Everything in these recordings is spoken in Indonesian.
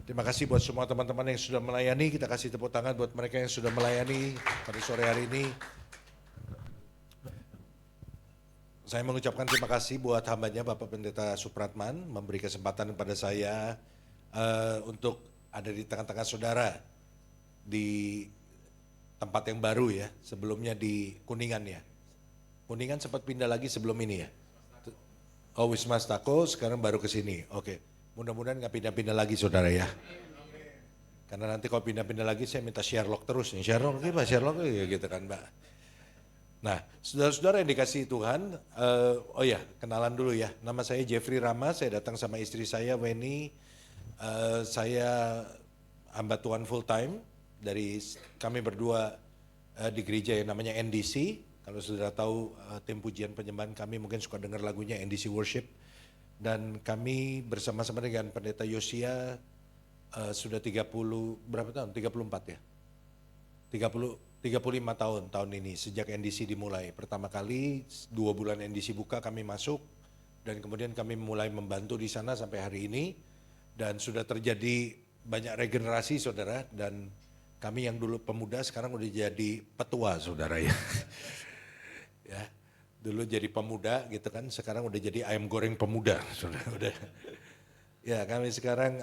Terima kasih buat semua teman-teman yang sudah melayani. Kita kasih tepuk tangan buat mereka yang sudah melayani pada sore hari ini. Saya mengucapkan terima kasih buat hambanya Bapak Pendeta Supratman memberi kesempatan kepada saya untuk ada di tengah-tengah saudara di tempat yang baru ya. Sebelumnya di Kuningan ya. Kuningan sempat pindah lagi sebelum ini ya. Oh, Wisma Stako sekarang baru ke sini. Oke. Mudah-mudahan nggak pindah-pindah lagi saudara ya. Karena nanti kalau pindah-pindah lagi saya minta Sherlock terus nih. Sherlock gimana Sherlock ya gitu kan Mbak. Nah, saudara-saudara yang dikasihi Tuhan, oh ya, kenalan dulu ya. Nama saya Jeffrey Rama, saya datang sama istri saya Weni. Saya hamba Tuhan full time dari kami berdua di gereja yang namanya NDC. Kalau saudara tahu tim pujian penyembahan kami mungkin suka dengar lagunya NDC Worship. Dan kami bersama-sama dengan Pendeta Yosia sudah 30 berapa tahun? 34 ya? 35 tahun ini sejak NDC dimulai. Pertama kali 2 bulan NDC buka kami masuk dan kemudian kami mulai membantu di sana sampai hari ini dan sudah terjadi banyak regenerasi saudara dan kami yang dulu pemuda sekarang udah jadi petua saudara ya. Ya, dulu jadi pemuda gitu kan, sekarang udah jadi ayam goreng pemuda saudara. Udah. Ya kami sekarang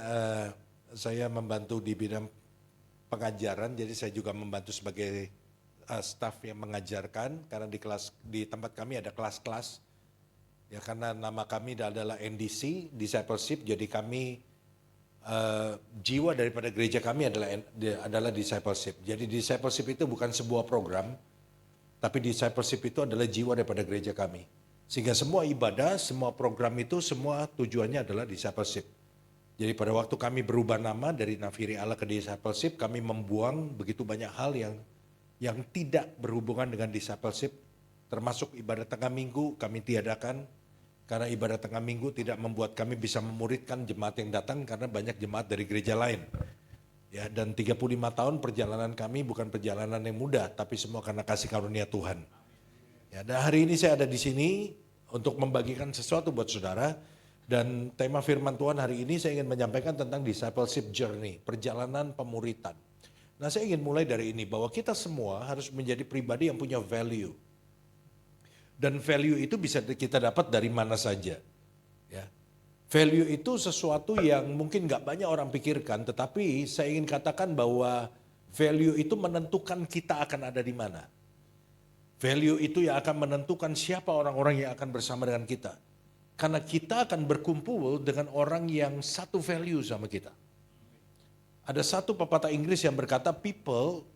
saya membantu di bidang pengajaran, jadi saya juga membantu sebagai staf yang mengajarkan karena di tempat kami ada kelas-kelas ya karena nama kami adalah NDC Discipleship, jadi kami jiwa daripada gereja kami adalah discipleship. Jadi discipleship itu bukan sebuah program, tapi discipleship itu adalah jiwa daripada gereja kami. Sehingga semua ibadah, semua program itu semua tujuannya adalah discipleship. Jadi pada waktu kami berubah nama dari Nafiri Allah ke discipleship, kami membuang begitu banyak hal yang tidak berhubungan dengan discipleship, termasuk ibadah tengah minggu kami tiadakan, karena ibadah tengah minggu tidak membuat kami bisa memuridkan jemaat yang datang karena banyak jemaat dari gereja lain. Ya, dan 35 tahun perjalanan kami bukan perjalanan yang mudah, tapi semua karena kasih karunia Tuhan. Ya, dan hari ini saya ada di sini untuk membagikan sesuatu buat saudara. Dan tema firman Tuhan hari ini saya ingin menyampaikan tentang discipleship journey, perjalanan pemuritan. Nah saya ingin mulai dari ini, bahwa kita semua harus menjadi pribadi yang punya value. Dan value itu bisa kita dapat dari mana saja. Ya. Value itu sesuatu yang mungkin gak banyak orang pikirkan, tetapi saya ingin katakan bahwa value itu menentukan kita akan ada di mana. Value itu yang akan menentukan siapa orang-orang yang akan bersama dengan kita. Karena kita akan berkumpul dengan orang yang satu value sama kita. Ada satu pepatah Inggris yang berkata people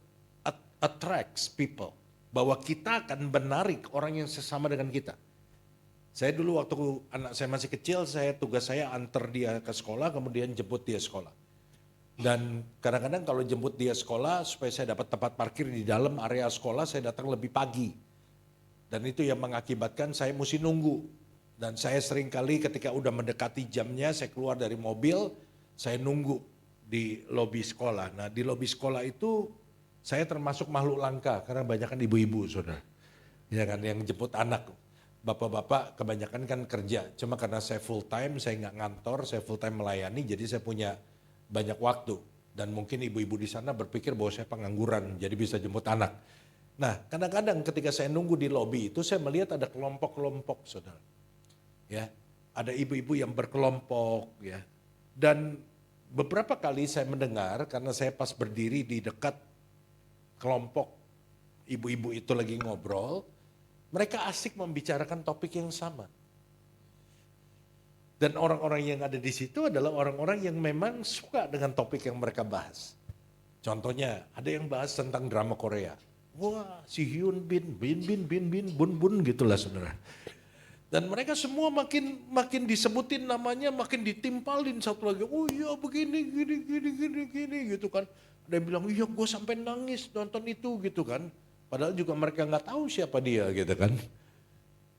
attracts people. Bahwa kita akan menarik orang yang sesama dengan kita. Saya dulu waktu anak saya masih kecil, tugas saya antar dia ke sekolah, kemudian jemput dia sekolah. Dan kadang-kadang kalau jemput dia sekolah, supaya saya dapat tempat parkir di dalam area sekolah, saya datang lebih pagi. Dan itu yang mengakibatkan saya mesti nunggu. Dan saya sering kali ketika udah mendekati jamnya, saya keluar dari mobil, saya nunggu di lobi sekolah. Nah di lobi sekolah itu saya termasuk makhluk langka karena banyak kan ibu-ibu saudara. Ya kan yang jemput anak. Bapak-bapak kebanyakan kan kerja. Cuma karena saya full time, saya nggak ngantor, saya full time melayani, jadi saya punya banyak waktu. Dan mungkin ibu-ibu di sana berpikir bahwa saya pengangguran, jadi bisa jemput anak. Nah kadang-kadang ketika saya nunggu di lobi itu saya melihat ada kelompok-kelompok saudara. Ya, ada ibu-ibu yang berkelompok ya. Dan beberapa kali saya mendengar karena saya pas berdiri di dekat kelompok ibu-ibu itu lagi ngobrol, mereka asik membicarakan topik yang sama. Dan orang-orang yang ada di situ adalah orang-orang yang memang suka dengan topik yang mereka bahas. Contohnya, ada yang bahas tentang drama Korea. Wah, si Hyun Bin, Bun Bun gitulah saudara. Dan mereka semua makin disebutin namanya, makin ditimpalin satu lagi. Oh iya begini, gini gitu kan. Ada yang bilang, iya gue sampai nangis nonton itu gitu kan. Padahal juga mereka nggak tahu siapa dia gitu kan.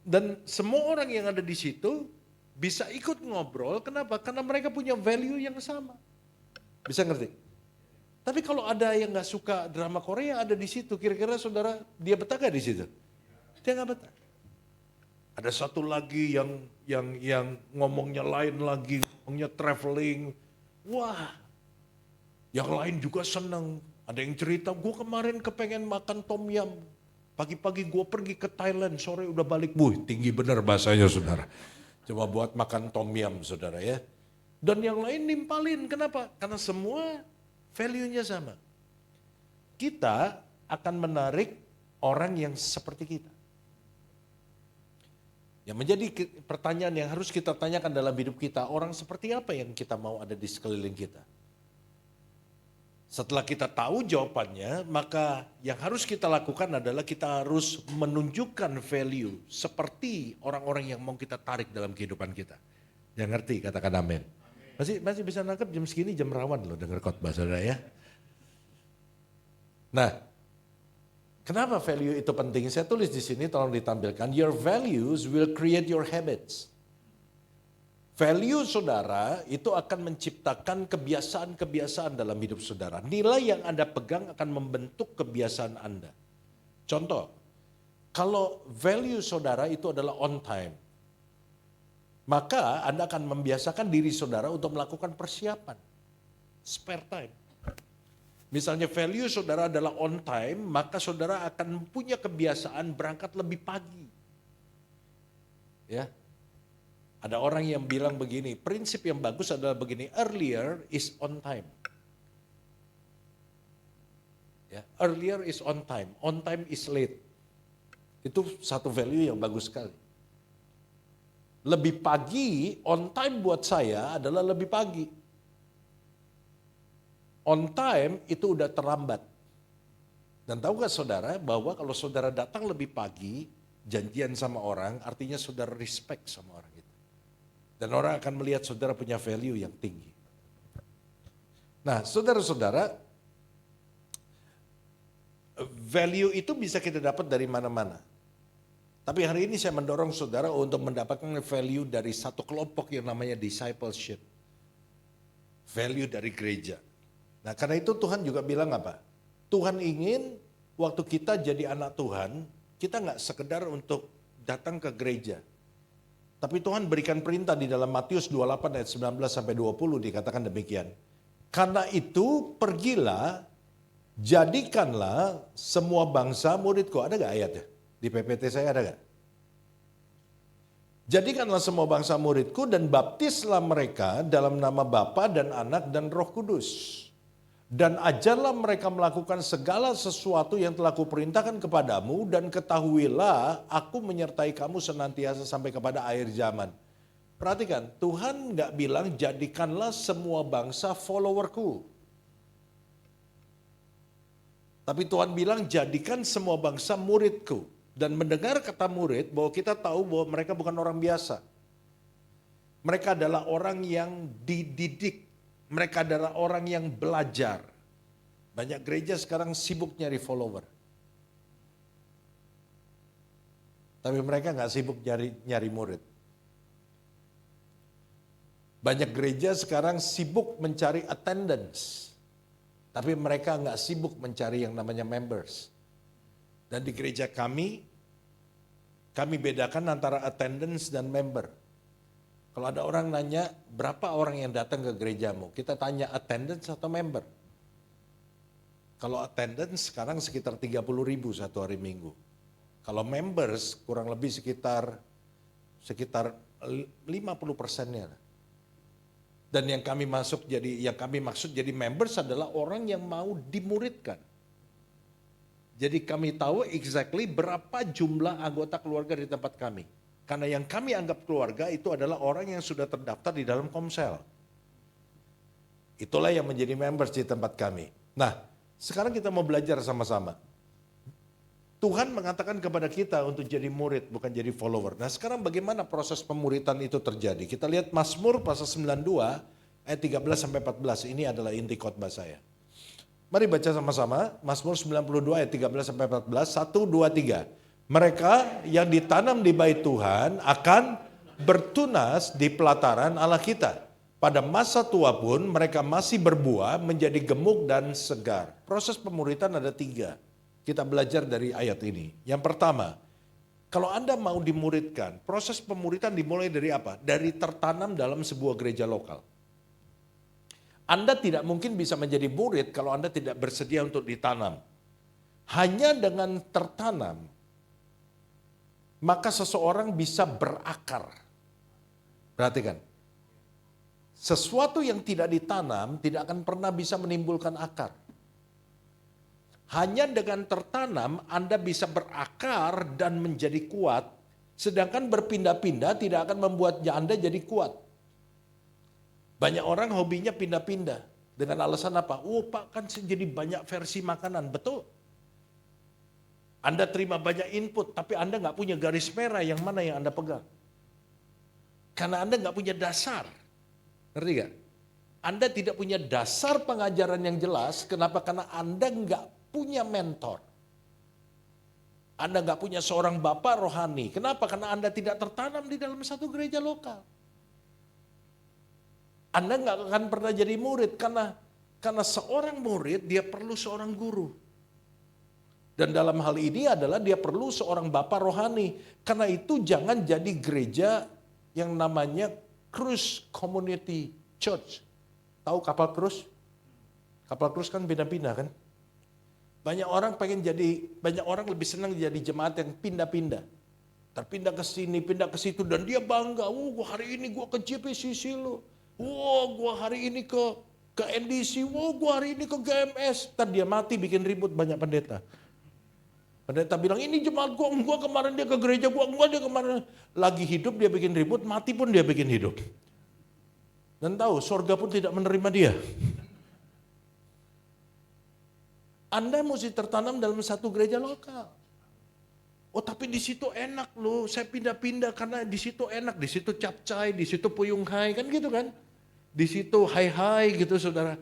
Dan semua orang yang ada di situ bisa ikut ngobrol, kenapa? Karena mereka punya value yang sama. Bisa ngerti? Tapi kalau ada yang nggak suka drama Korea ada di situ, kira-kira saudara dia betah gak di situ? Dia nggak betah. Ada satu lagi yang ngomongnya lain lagi, ngomongnya traveling. Wah, Yang lain juga senang. Ada yang cerita, gue kemarin kepengen makan tom yum. Pagi-pagi gue pergi ke Thailand, sore udah balik. Wuh, tinggi bener bahasanya saudara. Coba buat makan tom yum saudara ya. Dan yang lain nimpalin, kenapa? Karena semua value-nya sama. Kita akan menarik orang yang seperti kita. Yang menjadi pertanyaan yang harus kita tanyakan dalam hidup kita, orang seperti apa yang kita mau ada di sekeliling kita? Setelah kita tahu jawabannya, maka yang harus kita lakukan adalah kita harus menunjukkan value seperti orang-orang yang mau kita tarik dalam kehidupan kita. Yang ngerti, katakan amin. Masih bisa nangkep jam segini, jam rawan loh dengar khotbah saudara ya. Nah, kenapa value itu penting? Saya tulis di sini, tolong ditampilkan. Your values will create your habits. Value saudara itu akan menciptakan kebiasaan-kebiasaan dalam hidup saudara. Nilai yang Anda pegang akan membentuk kebiasaan Anda. Contoh, kalau value saudara itu adalah on time, maka Anda akan membiasakan diri saudara untuk melakukan persiapan, spare time. Misalnya value saudara adalah on time, maka saudara akan punya kebiasaan berangkat lebih pagi. Ya. Ada orang yang bilang begini, prinsip yang bagus adalah begini, earlier is on time. Ya, earlier is on time is late. Itu satu value yang bagus sekali. Lebih pagi, on time buat saya adalah lebih pagi. On time itu udah terlambat. Dan tahu gak saudara bahwa kalau saudara datang lebih pagi, janjian sama orang, artinya saudara respect sama orang itu. Dan orang akan melihat saudara punya value yang tinggi. Nah, saudara-saudara, value itu bisa kita dapat dari mana-mana. Tapi hari ini saya mendorong saudara untuk mendapatkan value dari satu kelompok yang namanya discipleship. Value dari gereja. Nah, karena itu Tuhan juga bilang apa? Tuhan ingin waktu kita jadi anak Tuhan, kita nggak sekedar untuk datang ke gereja. Tapi Tuhan berikan perintah di dalam Matius 28 ayat 19 sampai 20 dikatakan demikian. Karena itu pergilah, jadikanlah semua bangsa muridku. Ada gak ayatnya? Di PPT saya ada gak? Jadikanlah semua bangsa muridku dan baptislah mereka dalam nama Bapa dan Anak dan Roh Kudus. Dan ajarlah mereka melakukan segala sesuatu yang telah kuperintahkan kepadamu dan ketahuilah aku menyertai kamu senantiasa sampai kepada akhir zaman. Perhatikan, Tuhan nggak bilang jadikanlah semua bangsa followerku. Tapi Tuhan bilang jadikan semua bangsa muridku. Dan mendengar kata murid bahwa kita tahu bahwa mereka bukan orang biasa. Mereka adalah orang yang dididik. Mereka adalah orang yang belajar. Banyak gereja sekarang sibuk nyari follower. Tapi mereka nggak sibuk nyari murid. Banyak gereja sekarang sibuk mencari attendance. Tapi mereka nggak sibuk mencari yang namanya members. Dan di gereja kami bedakan antara attendance dan member. Kalau ada orang nanya, berapa orang yang datang ke gerejamu? Kita tanya attendance atau member? Kalau attendance sekarang sekitar 30.000 satu hari Minggu. Kalau members kurang lebih sekitar 50%-nya. Dan yang kami maksud jadi members adalah orang yang mau dimuridkan. Jadi kami tahu exactly berapa jumlah anggota keluarga di tempat kami. Karena yang kami anggap keluarga itu adalah orang yang sudah terdaftar di dalam Komsel. Itulah yang menjadi members di tempat kami. Nah, sekarang kita mau belajar sama-sama. Tuhan mengatakan kepada kita untuk jadi murid, bukan jadi follower. Nah, sekarang bagaimana proses pemuritan itu terjadi? Kita lihat Mazmur pasal 92 ayat 13 sampai 14. Ini adalah inti khotbah saya. Mari baca sama-sama Mazmur 92 ayat 13 sampai 14. 1, 2, 3. Mereka yang ditanam di bait Tuhan akan bertunas di pelataran Allah kita. Pada masa tua pun mereka masih berbuah menjadi gemuk dan segar. Proses pemuritan ada 3. Kita belajar dari ayat ini. Yang pertama, kalau Anda mau dimuridkan, proses pemuritan dimulai dari apa? Dari tertanam dalam sebuah gereja lokal. Anda tidak mungkin bisa menjadi murid kalau Anda tidak bersedia untuk ditanam. Hanya dengan tertanam, maka seseorang bisa berakar. Perhatikan, sesuatu yang tidak ditanam tidak akan pernah bisa menimbulkan akar. Hanya dengan tertanam Anda bisa berakar dan menjadi kuat, sedangkan berpindah-pindah tidak akan membuat Anda jadi kuat. Banyak orang hobinya pindah-pindah dengan alasan apa? Oh Pak, kan jadi banyak versi makanan. Betul. Anda terima banyak input, tapi Anda nggak punya garis merah yang mana yang Anda pegang. Karena Anda nggak punya dasar. Ngerti gak? Anda tidak punya dasar pengajaran yang jelas. Kenapa? Karena Anda nggak punya mentor. Anda nggak punya seorang bapak rohani. Kenapa? Karena Anda tidak tertanam di dalam satu gereja lokal. Anda nggak akan pernah jadi murid karena seorang murid dia perlu seorang guru. Dan dalam hal ini adalah dia perlu seorang bapak rohani. Karena itu jangan jadi gereja yang namanya Cruise Community Church. Tahu kapal cruise? Kapal cruise kan pindah-pindah kan? Banyak orang lebih senang jadi jemaat yang pindah-pindah. Terpindah ke sini, pindah ke situ, dan dia bangga. Gua hari ini gua ke JPCC lo. Gua hari ini ke NDC. Gua hari ini ke GMS. Ntar dia mati bikin ribut banyak pendeta. Pendeta bilang ini jemaat gua kemarin dia ke gereja gua dia kemarin lagi hidup dia bikin ribut, mati pun dia bikin hidup. Dan tahu surga pun tidak menerima dia. Anda mesti tertanam dalam satu gereja lokal. Oh tapi di situ enak loh, saya pindah-pindah karena di situ enak, di situ capcay, di situ puyung hai kan gitu kan, di situ hai gitu saudara.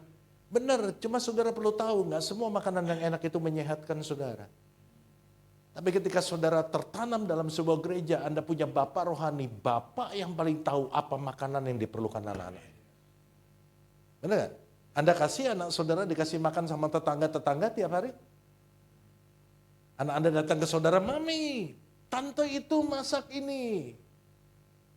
Benar, cuma saudara perlu tahu nggak semua makanan yang enak itu menyehatkan saudara. Tapi ketika saudara tertanam dalam sebuah gereja, Anda punya bapak rohani, bapak yang paling tahu apa makanan yang diperlukan anak-anak. Benar gak? Anda kasih anak saudara dikasih makan sama tetangga-tetangga tiap hari? Anak Anda datang ke saudara, mami, tante itu masak ini.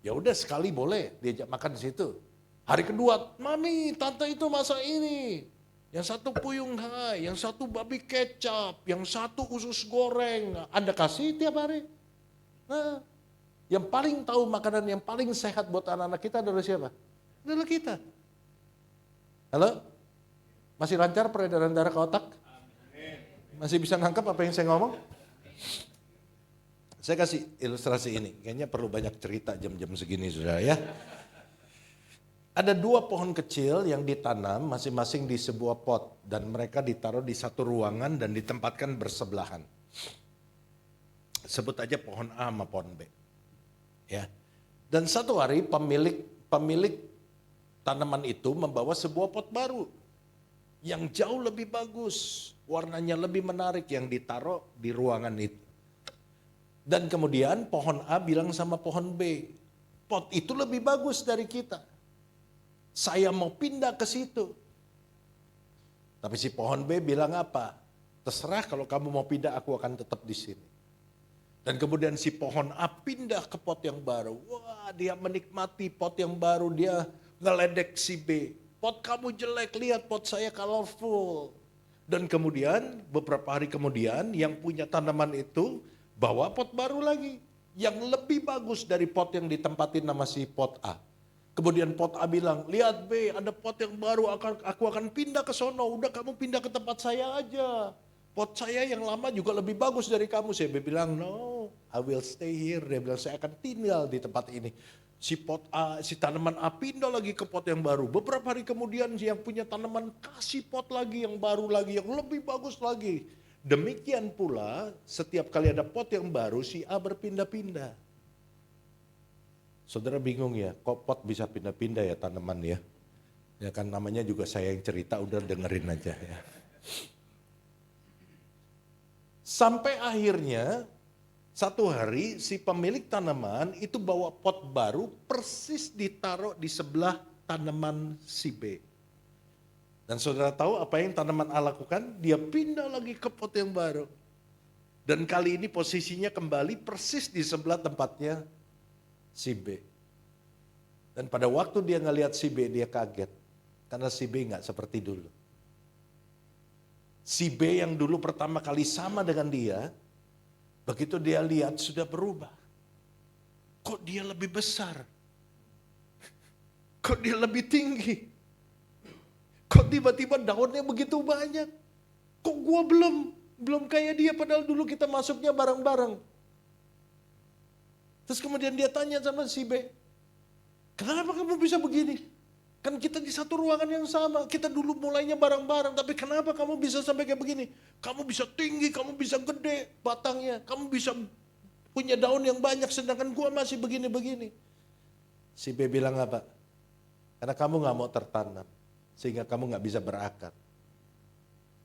Ya udah sekali boleh diajak makan di situ. Hari kedua, mami, tante itu masak ini. Yang satu puyung hai, yang satu babi kecap, yang satu usus goreng. Anda kasih tiap hari. Nah, yang paling tahu makanan yang paling sehat buat anak-anak kita adalah siapa? Adalah kita. Halo? Masih lancar peredaran darah ke otak? Masih bisa nangkap apa yang saya ngomong? Saya kasih ilustrasi ini. Kayaknya perlu banyak cerita jam-jam segini saudara ya. Ada 2 pohon kecil yang ditanam masing-masing di sebuah pot. Dan mereka ditaruh di satu ruangan dan ditempatkan bersebelahan. Sebut aja pohon A sama pohon B. Ya. Dan satu hari pemilik tanaman itu membawa sebuah pot baru. Yang jauh lebih bagus. Warnanya lebih menarik yang ditaruh di ruangan itu. Dan kemudian pohon A bilang sama pohon B. Pot itu lebih bagus dari kita. Saya mau pindah ke situ. Tapi si pohon B bilang apa? Terserah kalau kamu mau pindah, aku akan tetap di sini. Dan kemudian si pohon A pindah ke pot yang baru. Wah, dia menikmati pot yang baru, dia ngeledek si B. Pot kamu jelek, lihat pot saya colorful. Dan kemudian beberapa hari kemudian yang punya tanaman itu bawa pot baru lagi. Yang lebih bagus dari pot yang ditempatin nama si pot A. Kemudian pot A bilang, lihat B, ada pot yang baru, aku akan pindah ke sono. Udah kamu pindah ke tempat saya aja. Pot saya yang lama juga lebih bagus dari kamu. Si B bilang, no, I will stay here. Dia bilang, saya akan tinggal di tempat ini. Si tanaman A pindah lagi ke pot yang baru. Beberapa hari kemudian yang punya tanaman kasih pot lagi yang baru lagi, yang lebih bagus lagi. Demikian pula setiap kali ada pot yang baru, si A berpindah-pindah. Saudara bingung ya, kok pot bisa pindah-pindah ya tanaman ya? Ya kan namanya juga saya yang cerita, udah dengerin aja ya. Sampai akhirnya satu hari si pemilik tanaman itu bawa pot baru persis ditaruh di sebelah tanaman si B. Dan saudara tahu apa yang tanaman A lakukan? Dia pindah lagi ke pot yang baru. Dan kali ini posisinya kembali persis di sebelah tempatnya si B. Dan pada waktu dia ngelihat si B, dia kaget. Karena si B nggak seperti dulu. Si B yang dulu pertama kali sama dengan dia, begitu dia lihat sudah berubah. Kok dia lebih besar? Kok dia lebih tinggi? Kok tiba-tiba daunnya begitu banyak? Kok gua belum kayak dia, padahal dulu kita masuknya bareng-bareng. Terus kemudian dia tanya sama si B, kenapa kamu bisa begini? Kan kita di satu ruangan yang sama, kita dulu mulainya bareng-bareng, tapi kenapa kamu bisa sampai kayak begini? Kamu bisa tinggi, kamu bisa gede batangnya, kamu bisa punya daun yang banyak, sedangkan gua masih begini-begini. Si B bilang apa? Karena kamu gak mau tertanam, sehingga kamu gak bisa berakar.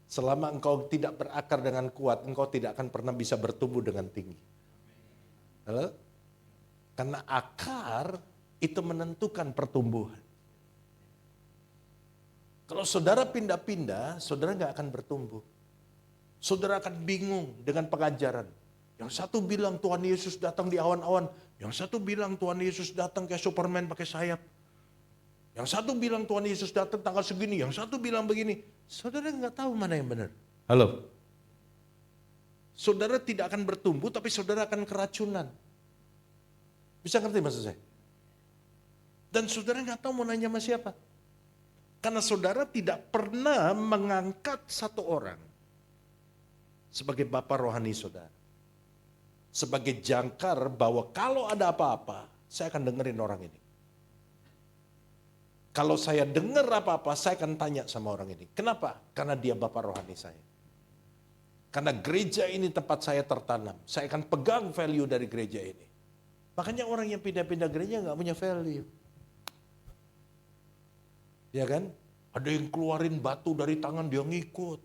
Selama engkau tidak berakar dengan kuat, engkau tidak akan pernah bisa bertumbuh dengan tinggi. Halo? Karena akar itu menentukan pertumbuhan. Kalau saudara pindah-pindah, saudara nggak akan bertumbuh. Saudara akan bingung dengan pengajaran. Yang satu bilang Tuhan Yesus datang di awan-awan. Yang satu bilang Tuhan Yesus datang kayak Superman pakai sayap. Yang satu bilang Tuhan Yesus datang tanggal segini. Yang satu bilang begini. Saudara nggak tahu mana yang benar. Halo? Saudara tidak akan bertumbuh, tapi saudara akan keracunan. Bisa ngerti maksud saya? Dan saudara nggak tahu mau nanya sama siapa. Karena saudara tidak pernah mengangkat satu orang sebagai bapak rohani saudara. Sebagai jangkar bahwa kalau ada apa-apa, saya akan dengerin orang ini. Kalau saya dengar apa-apa, saya akan tanya sama orang ini. Kenapa? Karena dia bapak rohani saya. Karena gereja ini tempat saya tertanam. Saya akan pegang value dari gereja ini. Makanya orang yang pindah-pindah gereja nggak punya value. Ya kan? Ada yang keluarin batu dari tangan, dia ngikut.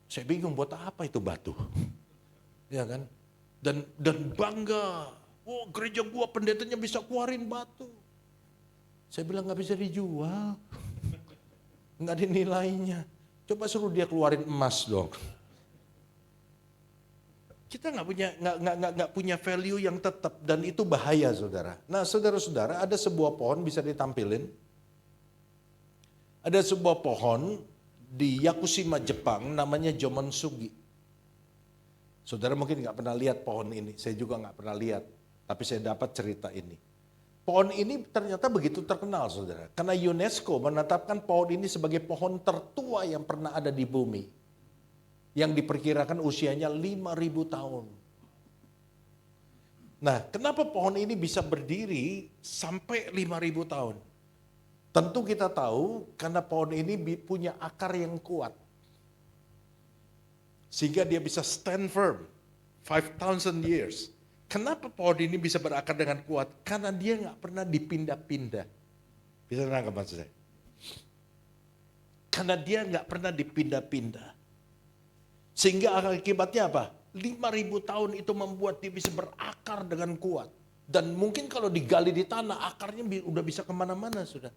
Saya bingung buat apa itu batu. Ya kan? Dan bangga. Oh, gereja gua pendetanya bisa keluarin batu. Saya bilang nggak bisa dijual. Nggak ada nilainya. Coba suruh dia keluarin emas dong. Kita nggak punya value yang tetap, dan itu bahaya, saudara. Nah, saudara-saudara, ada sebuah pohon bisa ditampilin. Ada sebuah pohon di Yakushima, Jepang, namanya Jomonsugi. Saudara mungkin nggak pernah lihat pohon ini, saya juga nggak pernah lihat, tapi saya dapat cerita ini. Pohon ini ternyata begitu terkenal, saudara, karena UNESCO menetapkan pohon ini sebagai pohon tertua yang pernah ada di bumi. Yang diperkirakan usianya 5.000 tahun. Nah, kenapa pohon ini bisa berdiri sampai 5.000 tahun? Tentu kita tahu karena pohon ini punya akar yang kuat. Sehingga dia bisa stand firm 5,000 years. Kenapa pohon ini bisa berakar dengan kuat? Karena dia nggak pernah dipindah-pindah. Bisa nangkap maksud saya? Karena dia nggak pernah dipindah-pindah. Sehingga akibatnya apa? 5.000 tahun itu membuat dia bisa berakar dengan kuat. Dan mungkin kalau digali di tanah, akarnya udah bisa kemana-mana sudah.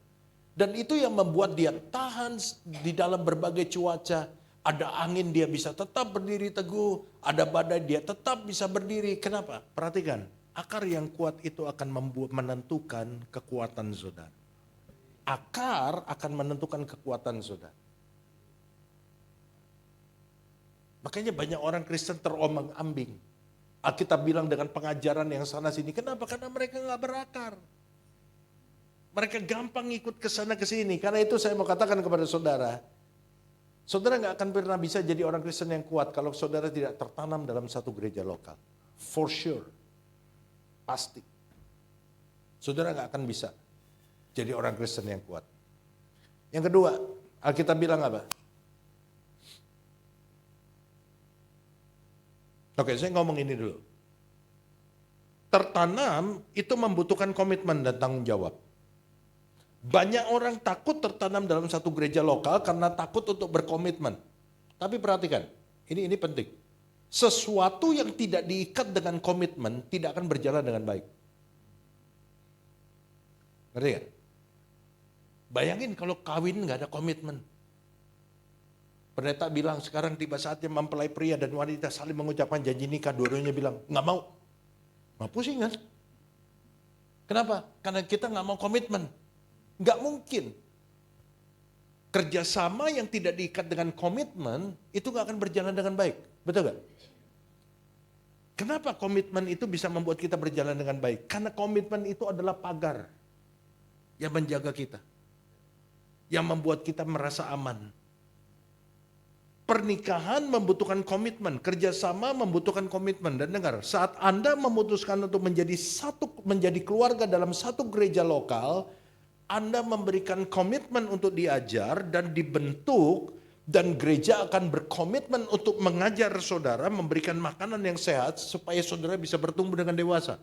Dan itu yang membuat dia tahan di dalam berbagai cuaca. Ada angin dia bisa tetap berdiri teguh, ada badai dia tetap bisa berdiri. Kenapa? Perhatikan, akar yang kuat itu akan menentukan kekuatan saudara. Akar akan menentukan kekuatan saudara. Makanya banyak orang Kristen terombang-ambing. Alkitab bilang dengan pengajaran yang sana sini. Kenapa? Karena mereka nggak berakar. Mereka gampang ikut ke sana ke sini. Karena itu saya mau katakan kepada saudara, saudara nggak akan pernah bisa jadi orang Kristen yang kuat kalau saudara tidak tertanam dalam satu gereja lokal. For sure, pasti. Saudara nggak akan bisa jadi orang Kristen yang kuat. Yang kedua, Alkitab bilang apa? Oke, saya ngomong ini dulu. Tertanam itu membutuhkan komitmen dan tanggung jawab. Banyak orang takut tertanam dalam satu gereja lokal karena takut untuk berkomitmen. Tapi perhatikan, ini penting. Sesuatu yang tidak diikat dengan komitmen tidak akan berjalan dengan baik. Ngerti gak? Bayangin kalau kawin gak ada komitmen. Pendeta bilang sekarang tiba saatnya mempelai pria dan wanita saling mengucapkan janji nikah. Dua-duanya bilang nggak mau. Mau pusing kan? Kenapa? Karena kita nggak mau komitmen. Nggak mungkin. Kerjasama yang tidak diikat dengan komitmen, itu nggak akan berjalan dengan baik. Betul nggak? Kenapa komitmen itu bisa membuat kita berjalan dengan baik? Karena komitmen itu adalah pagar yang menjaga kita. Yang membuat kita merasa aman. Pernikahan membutuhkan komitmen, kerjasama membutuhkan komitmen. Dan dengar, saat Anda memutuskan untuk menjadi keluarga dalam satu gereja lokal, Anda memberikan komitmen untuk diajar dan dibentuk, dan gereja akan berkomitmen untuk mengajar saudara, memberikan makanan yang sehat supaya saudara bisa bertumbuh dengan dewasa.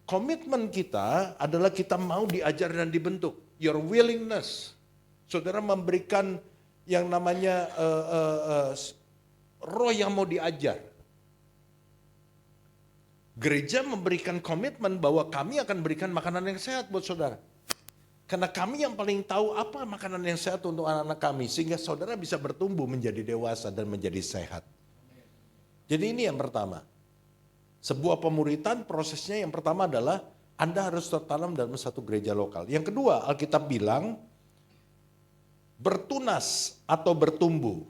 Komitmen kita adalah kita mau diajar dan dibentuk. Your willingness. Saudara memberikan yang namanya roh yang mau diajar. Gereja memberikan komitmen bahwa kami akan berikan makanan yang sehat buat saudara. Karena kami yang paling tahu apa makanan yang sehat untuk anak-anak kami. Sehingga saudara bisa bertumbuh menjadi dewasa dan menjadi sehat. Jadi ini yang pertama. Sebuah pemuritan prosesnya yang pertama adalah Anda harus tertanam dalam satu gereja lokal. Yang kedua, Alkitab bilang bertunas atau bertumbuh.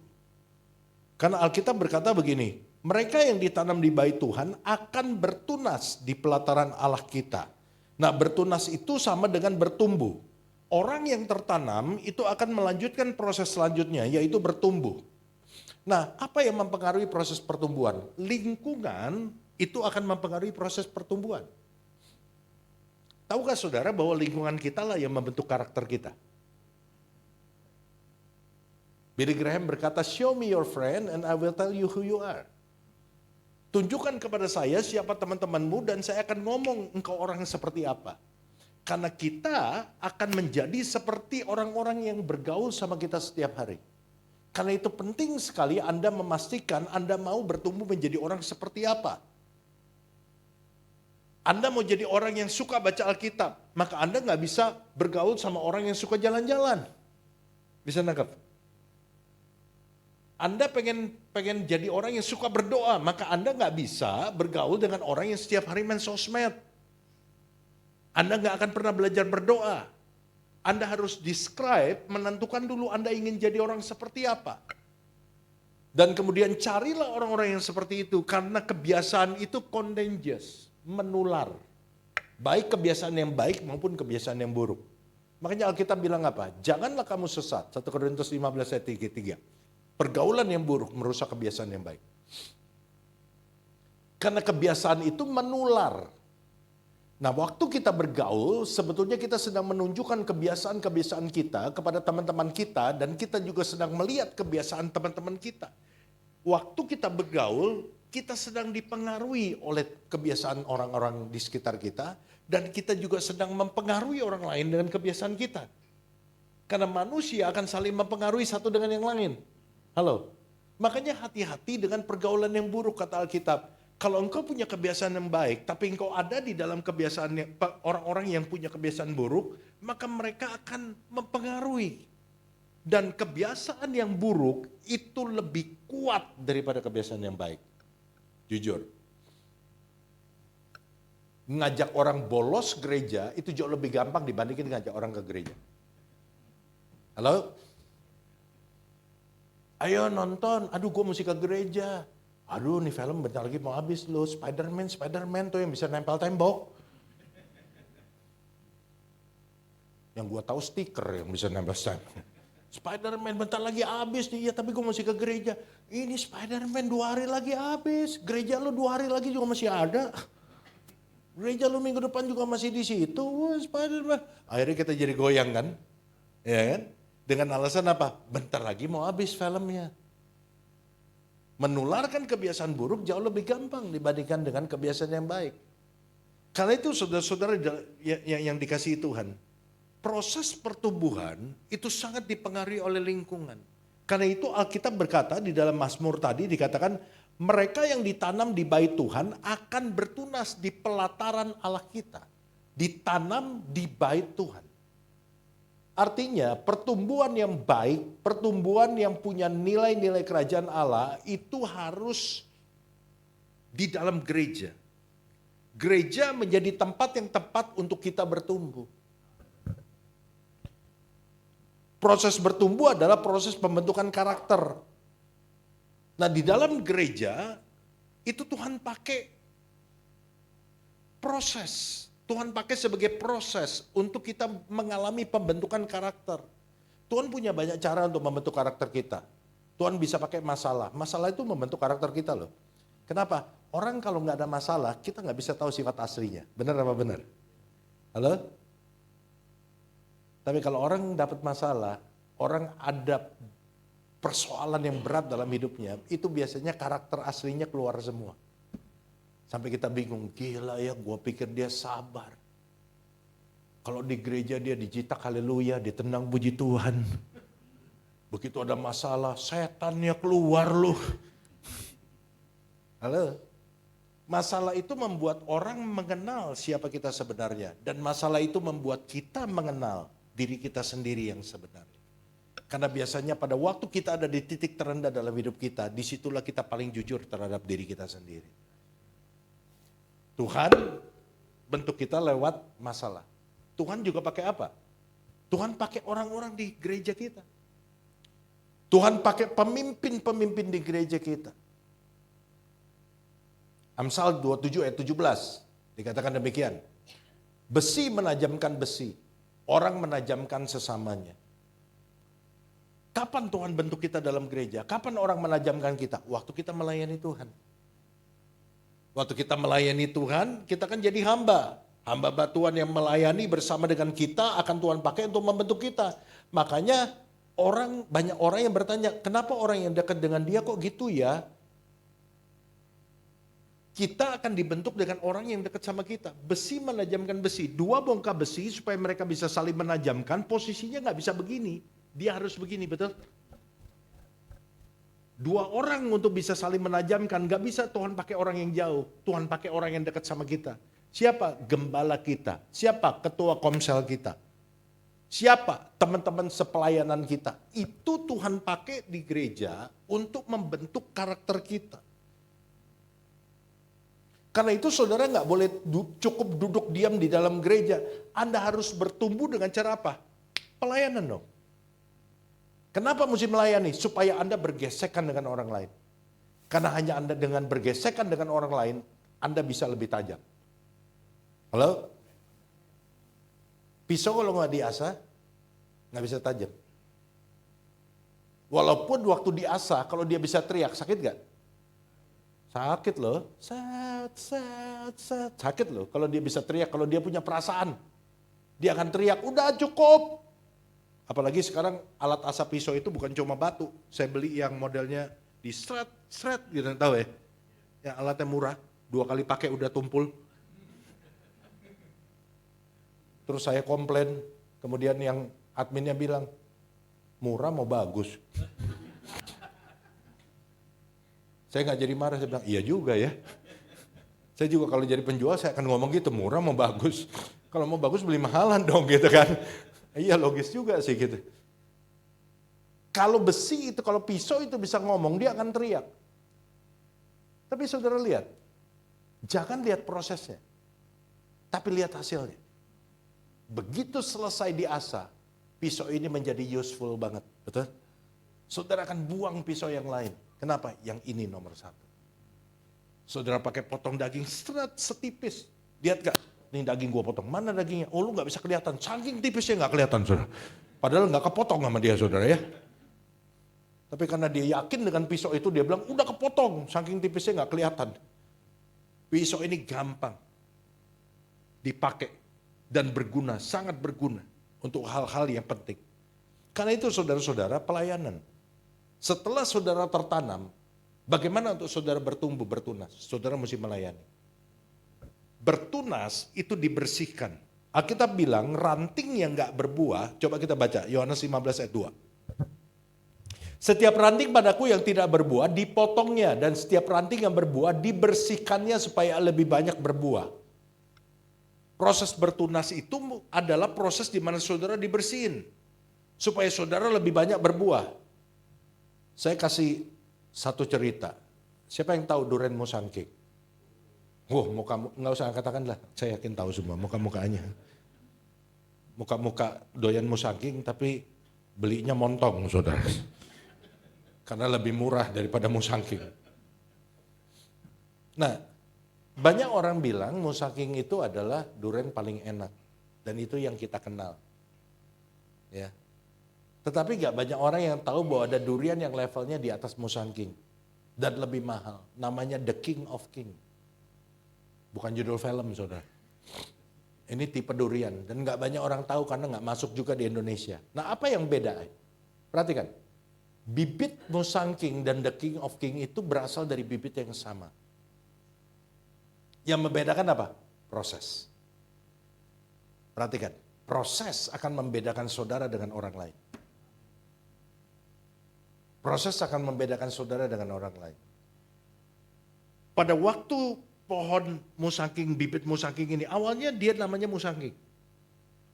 Karena Alkitab berkata begini, mereka yang ditanam di bait Tuhan akan bertunas di pelataran Allah kita. Nah, bertunas itu sama dengan bertumbuh. Orang yang tertanam itu akan melanjutkan proses selanjutnya, yaitu bertumbuh. Nah, apa yang mempengaruhi proses pertumbuhan? Lingkungan itu akan mempengaruhi proses pertumbuhan. Tahukah saudara bahwa lingkungan kita lah yang membentuk karakter kita? Billy Graham berkata, show me your friend and I will tell you who you are. Tunjukkan kepada saya siapa teman-temanmu dan saya akan ngomong engkau orang seperti apa. Karena kita akan menjadi seperti orang-orang yang bergaul sama kita setiap hari. Karena itu penting sekali Anda memastikan Anda mau bertumbuh menjadi orang seperti apa. Anda mau jadi orang yang suka baca Alkitab, maka Anda nggak bisa bergaul sama orang yang suka jalan-jalan. Bisa nangkap? Anda pengen jadi orang yang suka berdoa, maka Anda nggak bisa bergaul dengan orang yang setiap hari main sosmed. Anda nggak akan pernah belajar berdoa. Anda harus describe, menentukan dulu Anda ingin jadi orang seperti apa. Dan kemudian carilah orang-orang yang seperti itu, karena kebiasaan itu contagious, menular. Baik kebiasaan yang baik maupun kebiasaan yang buruk. Makanya Alkitab bilang apa? Janganlah kamu sesat. 1 Korintus 15 ayat 3. Pergaulan yang buruk merusak kebiasaan yang baik. Karena kebiasaan itu menular. Nah, waktu kita bergaul, sebetulnya kita sedang menunjukkan kebiasaan-kebiasaan kita kepada teman-teman kita, dan kita juga sedang melihat kebiasaan teman-teman kita. Waktu kita bergaul, kita sedang dipengaruhi oleh kebiasaan orang-orang di sekitar kita, dan kita juga sedang mempengaruhi orang lain dengan kebiasaan kita. Karena manusia akan saling mempengaruhi satu dengan yang lain. Halo? Makanya hati-hati dengan pergaulan yang buruk, kata Alkitab. Kalau engkau punya kebiasaan yang baik, tapi engkau ada di dalam kebiasaan orang-orang yang punya kebiasaan buruk, maka mereka akan mempengaruhi. Dan kebiasaan yang buruk itu lebih kuat daripada kebiasaan yang baik. Jujur. Ngajak orang bolos gereja itu jauh lebih gampang dibandingin ngajak orang ke gereja. Halo? Ayo nonton, aduh gue mesti ke gereja. Aduh nih film bentar lagi mau habis loh, Spider-Man tuh yang bisa nempel tembok. Yang gue tahu stiker yang bisa nempel tembok. Spider-Man bentar lagi habis nih, ya tapi gue masih ke gereja. Ini Spider-Man 2 hari lagi habis, gereja lu 2 hari lagi juga masih ada. Gereja lu minggu depan juga masih di situ, wah Spider-Man. Akhirnya kita jadi goyang kan, ya kan? Dengan alasan apa? Bentar lagi mau habis filmnya. Menularkan kebiasaan buruk jauh lebih gampang dibandingkan dengan kebiasaan yang baik. Karena itu saudara-saudara yang dikasihi Tuhan, proses pertumbuhan itu sangat dipengaruhi oleh lingkungan. Karena itu Alkitab berkata di dalam Mazmur tadi dikatakan, mereka yang ditanam di bait Tuhan akan bertunas di pelataran Allah kita. Ditanam di bait Tuhan. Artinya pertumbuhan yang baik, pertumbuhan yang punya nilai-nilai kerajaan Allah itu harus di dalam gereja. Gereja menjadi tempat yang tepat untuk kita bertumbuh. Proses bertumbuh adalah proses pembentukan karakter. Nah, di dalam gereja itu Tuhan pakai proses. Tuhan pakai sebagai proses untuk kita mengalami pembentukan karakter. Tuhan punya banyak cara untuk membentuk karakter kita. Tuhan bisa pakai masalah. Masalah itu membentuk karakter kita loh. Kenapa? Orang kalau nggak ada masalah, kita nggak bisa tahu sifat aslinya. Benar apa benar? Halo? Tapi kalau orang dapat masalah, orang ada persoalan yang berat dalam hidupnya, itu biasanya karakter aslinya keluar semua. Sampai kita bingung, gila ya, gue pikir dia sabar. Kalau di gereja dia dijitak haleluya, ditendang puji Tuhan. Begitu ada masalah, setannya keluar loh. Halo? Masalah itu membuat orang mengenal siapa kita sebenarnya. Dan masalah itu membuat kita mengenal diri kita sendiri yang sebenarnya. Karena biasanya pada waktu kita ada di titik terendah dalam hidup kita, disitulah kita paling jujur terhadap diri kita sendiri. Tuhan bentuk kita lewat masalah. Tuhan juga pakai apa? Tuhan pakai orang-orang di gereja kita. Tuhan pakai pemimpin-pemimpin di gereja kita. Amsal 27 ayat 17 dikatakan demikian. Besi menajamkan besi, orang menajamkan sesamanya. Kapan Tuhan bentuk kita dalam gereja? Kapan orang menajamkan kita? Waktu kita melayani Tuhan. Waktu kita melayani Tuhan, kita kan jadi hamba. Hamba batuan yang melayani bersama dengan kita akan Tuhan pakai untuk membentuk kita. Makanya banyak orang yang bertanya, kenapa orang yang dekat dengan dia kok gitu ya? Kita akan dibentuk dengan orang yang dekat sama kita. Besi menajamkan besi. Dua bongkah besi supaya mereka bisa saling menajamkan, posisinya nggak bisa begini. Dia harus begini, betul? Dua orang untuk bisa saling menajamkan, nggak bisa Tuhan pakai orang yang jauh. Tuhan pakai orang yang dekat sama kita. Siapa? Gembala kita. Siapa? Ketua komsel kita. Siapa? Teman-teman sepelayanan kita. Itu Tuhan pakai di gereja untuk membentuk karakter kita. Karena itu saudara nggak boleh cukup duduk diam di dalam gereja. Anda harus bertumbuh dengan cara apa? Pelayanan dong. Kenapa mesti melayani? Supaya Anda bergesekan dengan orang lain. Karena hanya Anda dengan bergesekan dengan orang lain, Anda bisa lebih tajam. Halo? Pisau kalau nggak diasah, nggak bisa tajam. Walaupun waktu diasah, kalau dia bisa teriak, sakit nggak? Sakit loh, sakit loh. Kalau dia bisa teriak, kalau dia punya perasaan, dia akan teriak, udah cukup. Apalagi sekarang alat asap pisau itu bukan cuma batu. Saya beli yang modelnya di seret, gitu, tahu ya? Yang alatnya murah, 2 kali pakai udah tumpul. Terus saya komplain, kemudian yang adminnya bilang, murah mau bagus. Saya nggak jadi marah, saya bilang, iya juga ya. Saya juga kalau jadi penjual, saya akan ngomong gitu, murah mau bagus. Kalau mau bagus beli mahalan dong gitu kan. Iya logis juga sih gitu. Kalau besi itu, kalau pisau itu bisa ngomong, dia akan teriak. Tapi saudara lihat, jangan lihat prosesnya, tapi lihat hasilnya. Begitu selesai diasah, pisau ini menjadi useful banget, betul? Saudara akan buang pisau yang lain. Kenapa? Yang ini nomor 1. Saudara pakai potong daging setipis. Lihat gak? Ini daging gua potong. Mana dagingnya? Oh lu gak bisa kelihatan. Saking tipisnya gak kelihatan saudara. Padahal gak kepotong sama dia saudara ya. Tapi karena dia yakin dengan pisau itu dia bilang udah kepotong. Saking tipisnya gak kelihatan. Pisau ini gampang dipakai dan berguna, sangat berguna untuk hal-hal yang penting. Karena itu saudara-saudara pelayanan. Setelah saudara tertanam, bagaimana untuk saudara bertumbuh, bertunas? Saudara mesti melayani. Bertunas itu dibersihkan. Alkitab bilang ranting yang gak berbuah, coba kita baca Yohanes 15 ayat 2. Setiap ranting padaku yang tidak berbuah dipotongnya, dan setiap ranting yang berbuah dibersihkannya supaya lebih banyak berbuah. Proses bertunas itu adalah proses di mana saudara dibersihin, supaya saudara lebih banyak berbuah. Saya kasih satu cerita. Siapa yang tahu Duren Musangking? Wah, nggak usah katakan lah. Saya yakin tahu semua muka-mukanya. Muka-muka doyan Musangking, tapi Belinya montong, saudara. Karena lebih murah daripada musangking. Nah, banyak orang bilang musangking itu adalah durian paling enak. Dan itu yang kita kenal. Ya. Tetapi gak banyak orang yang tahu bahwa ada durian yang levelnya di atas musangking. Dan lebih mahal. Namanya The King of King. Bukan judul film, saudara. Ini tipe durian. Dan gak banyak orang tahu karena gak masuk juga di Indonesia. Nah, apa yang beda? Perhatikan. Bibit musangking dan The King of King itu berasal dari bibit yang sama. Yang membedakan apa? Proses. Perhatikan. Proses akan membedakan saudara dengan orang lain. Proses akan membedakan saudara dengan orang lain. Pada waktu pohon musangking, bibit musangking ini, awalnya dia namanya musangking.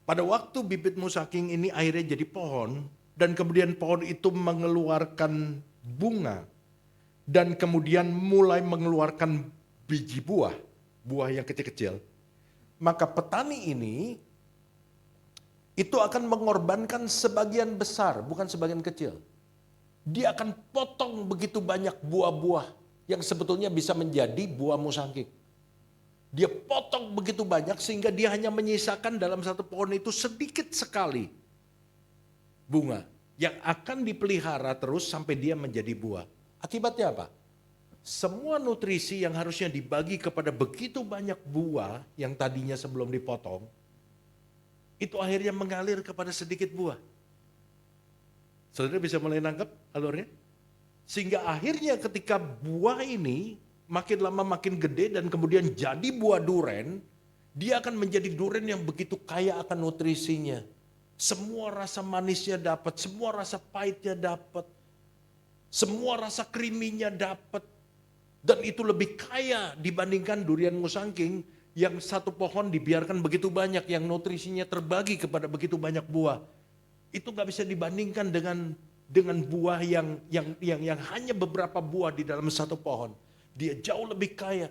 Pada waktu bibit musangking ini akhirnya jadi pohon, dan kemudian pohon itu mengeluarkan bunga, dan kemudian mulai mengeluarkan biji buah yang kecil-kecil, maka petani ini itu akan mengorbankan sebagian besar, bukan sebagian kecil. Dia akan potong begitu banyak buah-buah yang sebetulnya bisa menjadi buah musangking. Dia potong begitu banyak sehingga dia hanya menyisakan dalam satu pohon itu sedikit sekali bunga yang akan dipelihara terus sampai dia menjadi buah. Akibatnya apa? Semua nutrisi yang harusnya dibagi kepada begitu banyak buah yang tadinya sebelum dipotong, itu akhirnya mengalir kepada sedikit buah. Saudara bisa mulai nangkep alurnya? Sehingga akhirnya ketika buah ini makin lama makin gede dan kemudian jadi buah duren, dia akan menjadi duren yang begitu kaya akan nutrisinya. Semua rasa manisnya dapat, semua rasa pahitnya dapat, semua rasa kriminya dapat. Dan itu lebih kaya dibandingkan durian musangking yang satu pohon dibiarkan begitu banyak, yang nutrisinya terbagi kepada begitu banyak buah. Itu gak bisa dibandingkan dengan buah yang hanya beberapa buah di dalam satu pohon. Dia jauh lebih kaya.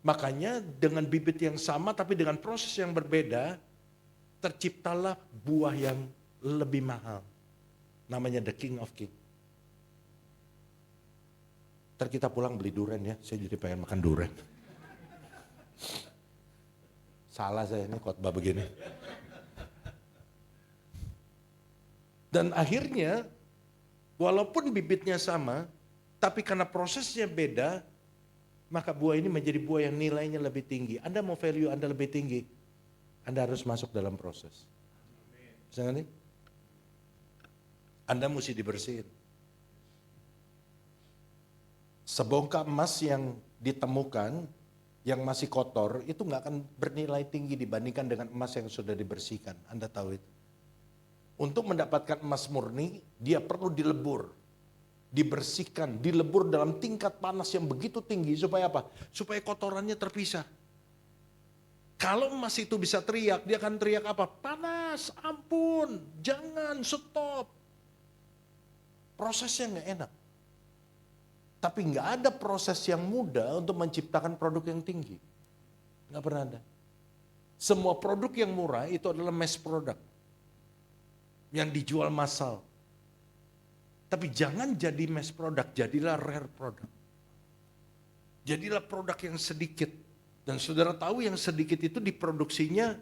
Makanya dengan bibit yang sama tapi dengan proses yang berbeda, terciptalah buah yang lebih mahal. Namanya The King of King. Ntar kita pulang beli durian ya, saya jadi pengen makan durian. Salah saya ini khotbah begini. Dan akhirnya, walaupun bibitnya sama, tapi karena prosesnya beda, maka buah ini menjadi buah yang nilainya lebih tinggi. Anda mau value Anda lebih tinggi, Anda harus masuk dalam proses. Bisa nggak nih? Anda mesti dibersihin. Sebongkah emas yang ditemukan, yang masih kotor, itu nggak akan bernilai tinggi dibandingkan dengan emas yang sudah dibersihkan. Anda tahu itu. Untuk mendapatkan emas murni, dia perlu dilebur, dibersihkan, dilebur dalam tingkat panas yang begitu tinggi. Supaya apa? Supaya kotorannya terpisah. Kalau emas itu bisa teriak, dia akan teriak apa? Panas, ampun, jangan, stop. Prosesnya nggak enak. Tapi nggak ada proses yang mudah untuk menciptakan produk yang tinggi. Nggak pernah ada. Semua produk yang murah itu adalah mass product. Yang dijual massal. Tapi jangan jadi mass product, jadilah rare product. Jadilah produk yang sedikit. Dan saudara tahu yang sedikit itu diproduksinya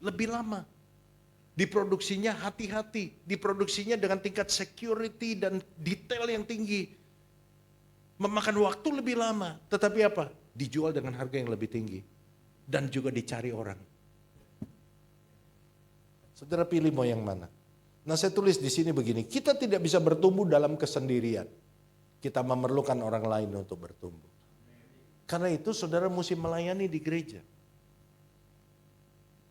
lebih lama. Diproduksinya hati-hati, diproduksinya dengan tingkat security dan detail yang tinggi. Memakan waktu lebih lama, tetapi apa? Dijual dengan harga yang lebih tinggi. Dan juga dicari orang. Saudara pilih mau yang mana? Nah, saya tulis di sini begini, kita tidak bisa bertumbuh dalam kesendirian. Kita memerlukan orang lain untuk bertumbuh. Karena itu saudara mesti melayani di gereja.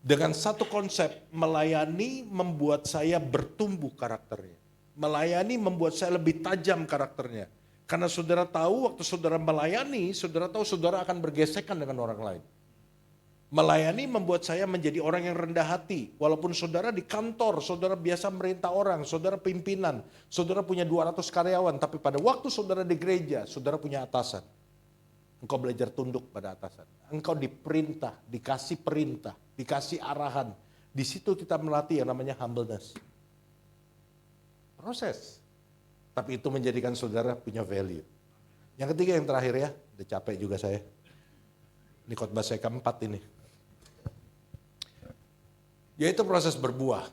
Dengan satu konsep, melayani membuat saya bertumbuh karakternya. Melayani membuat saya lebih tajam karakternya. Karena saudara tahu waktu saudara melayani, saudara tahu saudara akan bergesekan dengan orang lain. Melayani membuat saya menjadi orang yang rendah hati. Walaupun saudara di kantor, saudara biasa merintah orang, saudara pimpinan, saudara punya 200 karyawan. Tapi pada waktu saudara di gereja, saudara punya atasan. Engkau belajar tunduk pada atasan. Engkau diperintah, dikasih perintah, dikasih arahan. Di situ kita melatih yang namanya humbleness. Proses. Tapi itu menjadikan saudara punya value. Yang ketiga, yang terakhir ya, udah capek juga saya. Ini khotbah saya keempat ini. Yaitu proses berbuah.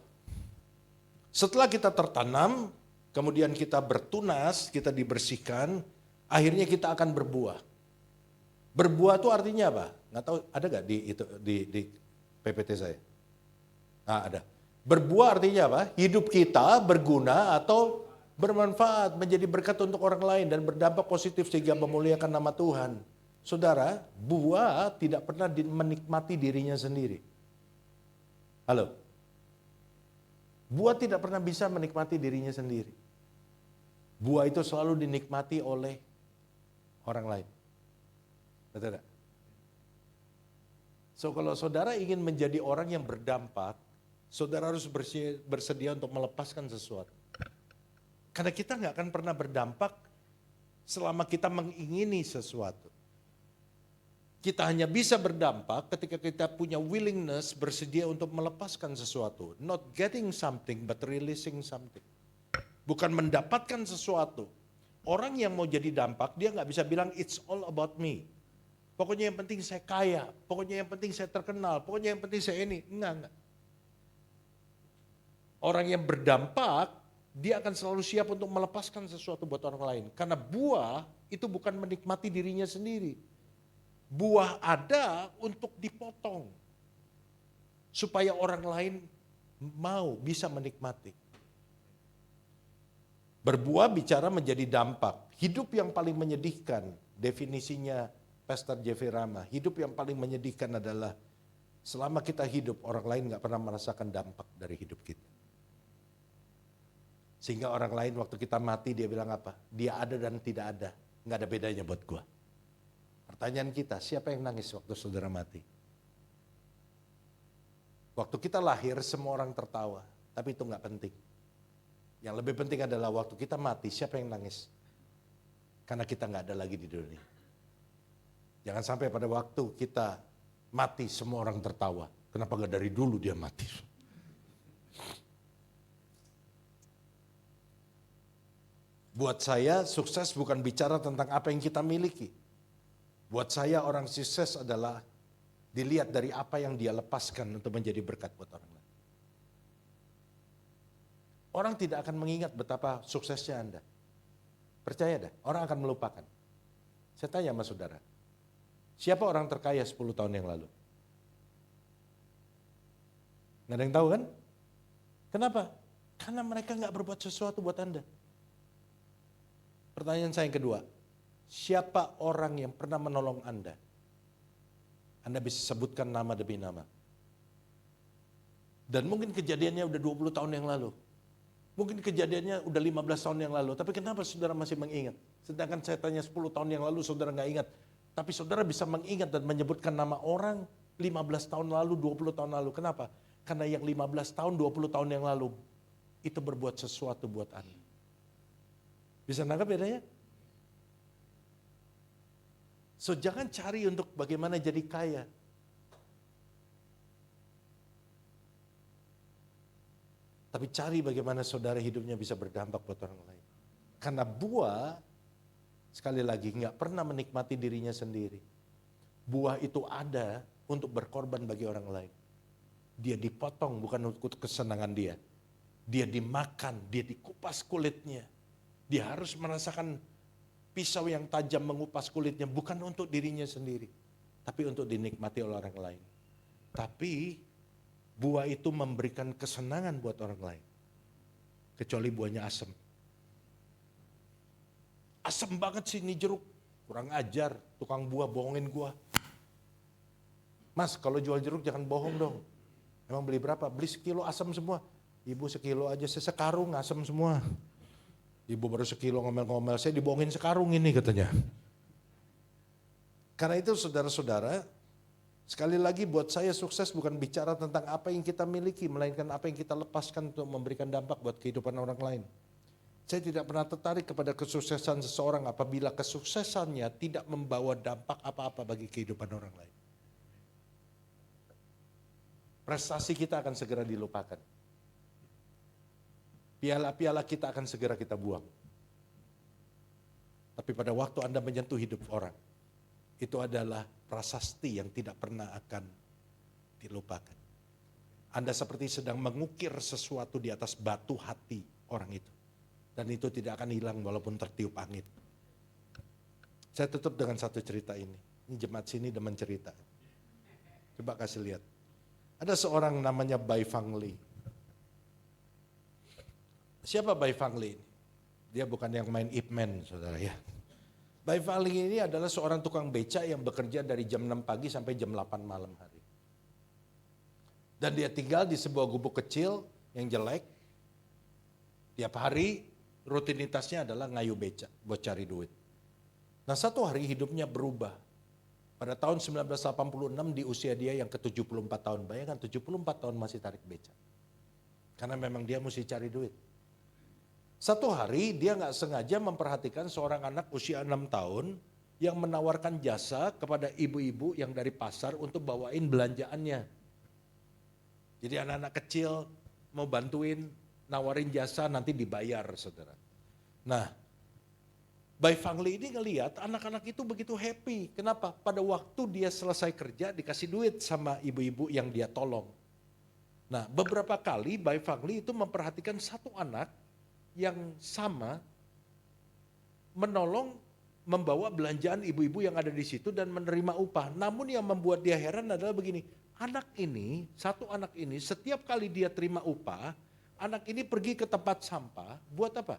Setelah kita tertanam, kemudian kita bertunas, kita dibersihkan, akhirnya kita akan berbuah. Berbuah itu artinya apa? Nggak tahu, ada nggak di PPT saya? Nah, ada. Berbuah artinya apa? Hidup kita berguna atau bermanfaat, menjadi berkat untuk orang lain dan berdampak positif sehingga memuliakan nama Tuhan. Saudara, buah tidak pernah menikmati dirinya sendiri. Halo? Buah tidak pernah bisa menikmati dirinya sendiri. Buah itu selalu dinikmati oleh orang lain. Betul tidak? So kalau saudara ingin menjadi orang yang berdampak, saudara harus bersedia untuk melepaskan sesuatu. Karena kita nggak akan pernah berdampak selama kita mengingini sesuatu. Kita hanya bisa berdampak ketika kita punya willingness, bersedia untuk melepaskan sesuatu. Not getting something, but releasing something. Bukan mendapatkan sesuatu. Orang yang mau jadi dampak, dia nggak bisa bilang it's all about me. Pokoknya yang penting saya kaya, pokoknya yang penting saya terkenal, pokoknya yang penting saya ini. Enggak. Orang yang berdampak, dia akan selalu siap untuk melepaskan sesuatu buat orang lain. Karena buah itu bukan menikmati dirinya sendiri. Buah ada untuk dipotong. Supaya orang lain mau bisa menikmati. Berbuah bicara menjadi dampak. Hidup yang paling menyedihkan, definisinya Pastor Jeffrey Rama, hidup yang paling menyedihkan adalah selama kita hidup, orang lain gak pernah merasakan dampak dari hidup kita. Sehingga orang lain waktu kita mati dia bilang apa? Dia ada dan tidak ada, gak ada bedanya buat gua. Pertanyaan kita, siapa yang nangis waktu saudara mati? Waktu kita lahir semua orang tertawa, tapi itu gak penting. Yang lebih penting adalah waktu kita mati, siapa yang nangis? Karena kita gak ada lagi di dunia. Jangan sampai pada waktu kita mati semua orang tertawa. Kenapa gak dari dulu dia mati? Buat saya sukses bukan bicara tentang apa yang kita miliki. Buat saya orang sukses adalah dilihat dari apa yang dia lepaskan untuk menjadi berkat buat orang lain. Orang tidak akan mengingat betapa suksesnya Anda. Percaya dah, orang akan melupakan. Saya tanya sama saudara. Siapa orang terkaya 10 tahun yang lalu? Nggak ada yang tahu kan? Kenapa? Karena mereka nggak berbuat sesuatu buat Anda. Pertanyaan saya yang kedua, siapa orang yang pernah menolong Anda? Anda bisa sebutkan nama demi nama. Dan mungkin kejadiannya udah 20 tahun yang lalu. Mungkin kejadiannya udah 15 tahun yang lalu. Tapi kenapa saudara masih mengingat? Sedangkan saya tanya 10 tahun yang lalu saudara nggak ingat. Tapi saudara bisa mengingat dan menyebutkan nama orang 15 tahun lalu, 20 tahun lalu. Kenapa? Karena yang 15 tahun, 20 tahun yang lalu itu berbuat sesuatu buat Anda. Bisa nangkap bedanya? So jangan cari untuk bagaimana jadi kaya. Tapi cari bagaimana saudara hidupnya bisa berdampak buat orang lain. Karena buah, sekali lagi, nggak pernah menikmati dirinya sendiri. Buah itu ada untuk berkorban bagi orang lain. Dia dipotong bukan untuk kesenangan dia. Dia dimakan, dia dikupas kulitnya. Dia harus merasakan pisau yang tajam mengupas kulitnya bukan untuk dirinya sendiri. Tapi untuk dinikmati oleh orang lain. Tapi buah itu memberikan kesenangan buat orang lain. Kecuali buahnya asam. Asam banget sih ini jeruk. Kurang ajar, tukang buah bohongin gua. Mas, kalau jual jeruk jangan bohong dong. Emang beli berapa? Beli sekilo asam semua. Ibu sekilo aja, sekarung asam semua. Ibu baru sekilo ngomel-ngomel, saya dibohongin sekarung ini katanya. Karena itu saudara-saudara, sekali lagi buat saya sukses bukan bicara tentang apa yang kita miliki, melainkan apa yang kita lepaskan untuk memberikan dampak buat kehidupan orang lain. Saya tidak pernah tertarik kepada kesuksesan seseorang apabila kesuksesannya tidak membawa dampak apa-apa bagi kehidupan orang lain. Prestasi kita akan segera dilupakan. piala-piala kita akan segera kita buang. Tapi pada waktu Anda menyentuh hidup orang, itu adalah prasasti yang tidak pernah akan dilupakan. Anda seperti sedang mengukir sesuatu di atas batu hati orang itu. Dan itu tidak akan hilang walaupun tertiup angin. Saya tutup dengan satu cerita ini. Ini jemaat sini demen cerita. Coba kasih lihat. Ada seorang namanya Bai Fang Li. Siapa Bai Fang Li? Dia bukan yang main Ip Man, saudara ya. Bai Fang Li ini adalah seorang tukang beca yang bekerja dari jam 6 pagi sampai jam 8 malam hari. Dan dia tinggal di sebuah gubuk kecil yang jelek. Tiap hari rutinitasnya adalah ngayuh beca buat cari duit. Nah, satu hari hidupnya berubah. Pada tahun 1986 di usia dia yang ke-74 tahun. Bayangkan 74 tahun masih tarik beca. Karena memang dia mesti cari duit. Satu hari dia nggak sengaja memperhatikan seorang anak usia 6 tahun yang menawarkan jasa kepada ibu-ibu yang dari pasar untuk bawain belanjaannya. Jadi anak-anak kecil mau bantuin, nawarin jasa nanti dibayar, saudara. Nah, Bai Fang Li ini ngelihat anak-anak itu begitu happy. Kenapa? Pada waktu dia selesai kerja dikasih duit sama ibu-ibu yang dia tolong. Nah, beberapa kali Bai Fang Li itu memperhatikan satu anak yang sama menolong membawa belanjaan ibu-ibu yang ada di situ dan menerima upah. Namun yang membuat dia heran adalah begini, satu anak ini setiap kali dia terima upah, anak ini pergi ke tempat sampah, buat apa?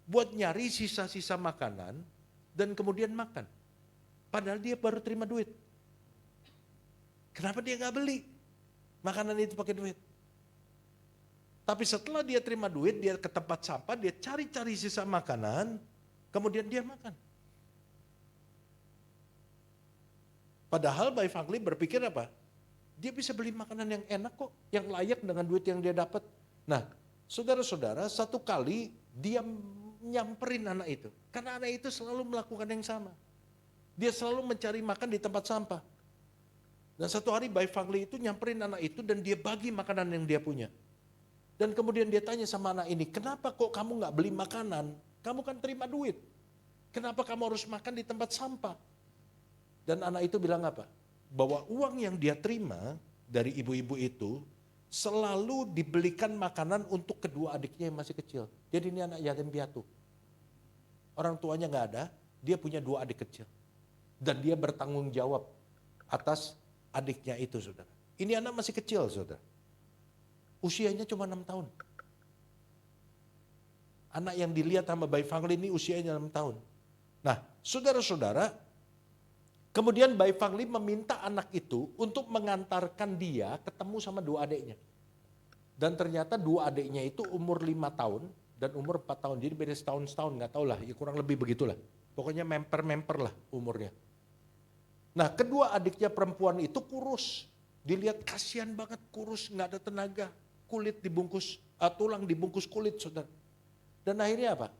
Buat nyari sisa-sisa makanan dan kemudian makan. Padahal dia baru terima duit. Kenapa dia nggak beli makanan itu pakai duit? Tapi setelah dia terima duit, dia ke tempat sampah, dia cari-cari sisa makanan, kemudian dia makan. Padahal Bai Fang Li berpikir apa? Dia bisa beli makanan yang enak kok, yang layak dengan duit yang dia dapat. Nah, saudara-saudara, satu kali dia nyamperin anak itu. Karena anak itu selalu melakukan yang sama. Dia selalu mencari makan di tempat sampah. Dan satu hari Bai Fang Li itu nyamperin anak itu dan dia bagi makanan yang dia punya. Dan kemudian dia tanya sama anak ini, kenapa kok kamu gak beli makanan? Kamu kan terima duit. Kenapa kamu harus makan di tempat sampah? Dan anak itu bilang apa? Bahwa uang yang dia terima dari ibu-ibu itu selalu dibelikan makanan untuk kedua adiknya yang masih kecil. Jadi ini anak yatim piatu. Orang tuanya gak ada, dia punya 2 adik kecil. Dan dia bertanggung jawab atas adiknya itu, saudara. Ini anak masih kecil, saudara. Usianya cuma 6 tahun. Anak yang dilihat sama Bai Fang Li ini usianya 6 tahun. Nah, saudara-saudara, kemudian Bai Fang Li meminta anak itu untuk mengantarkan dia ketemu sama 2 adiknya. Dan ternyata 2 adiknya itu umur 5 tahun dan umur 4 tahun. Jadi beda setahun-setahun, gak tahu lah, ya kurang lebih begitulah. Pokoknya memper-memper lah umurnya. Nah, kedua adiknya perempuan itu kurus. Dilihat kasihan banget, kurus, gak ada tenaga. Kulit dibungkus, tulang dibungkus kulit, saudara. Dan akhirnya apa?